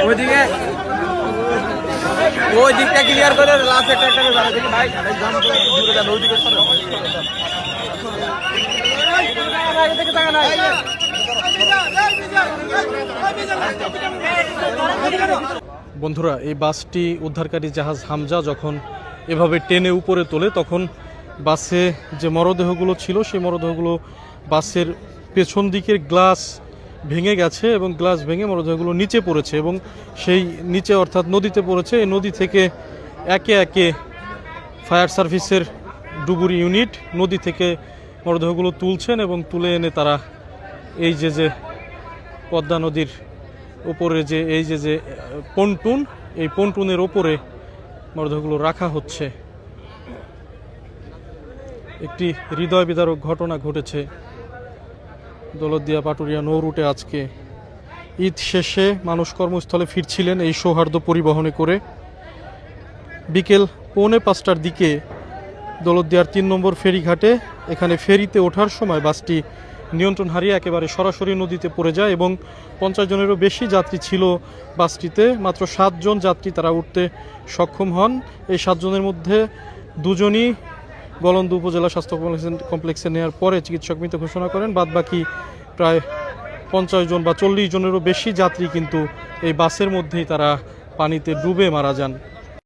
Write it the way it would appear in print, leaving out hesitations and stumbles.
ওইদিকে ওই দিকটা ক্লিয়ার করে লাস্ট একটা ভাই ওইদিকে বন্ধুরা, এই বাসটি উদ্ধারকারী জাহাজ হামজা যখন এভাবে টেনে উপরে তোলে তখন বাসে যে মরদেহগুলো ছিল সেই মরদেহগুলো বাসের পেছন দিকের গ্লাস ভেঙে গেছে এবং গ্লাস ভেঙে মরদেহগুলো নিচে পড়েছে এবং সেই নিচে অর্থাৎ নদীতে পড়েছে। এই নদী থেকে একে একে ফায়ার সার্ভিসের ডুবুরি ইউনিট নদী থেকে মরদেহগুলো তুলছেন এবং তুলে এনে তারা এই যে পদ্মা নদীর ওপরে যে এই যে পন্টুন, এই পন্টুনের ওপরে মরদেহগুলো রাখা হচ্ছে। একটি হৃদয় বিদারক ঘটনা ঘটেছে দৌলতদিয়া পাটুরিয়া নৌ রুটে। আজকে ঈদ শেষে মানুষ কর্মস্থলে ফিরছিলেন এই সৌহার্দ্য পরিবহনে করে। বিকেল 4:45টার দিকে দৌলতদিয়ার 3 নম্বর ফেরিঘাটে এখানে ফেরিতে ওঠার সময় বাসটি নিয়ন্ত্রণ হারিয়ে একেবারে সরাসরি নদীতে পড়ে যায় এবং 50 জনেরও বেশি যাত্রী ছিল বাসটিতে। মাত্র 7 জন যাত্রী তারা উঠতে সক্ষম হন। এই 7 জনের মধ্যে 2 জনই গলন্দ উপজেলা স্বাস্থ্য কমপ্লেক্সে নেওয়ার পরে চিকিৎসক মৃত ঘোষণা করেন। বাদবাকি প্রায় 50 জন বা 40 জনেরও বেশি যাত্রী কিন্তু এই বাসের মধ্যেই তারা পানিতে ডুবে মারা যান।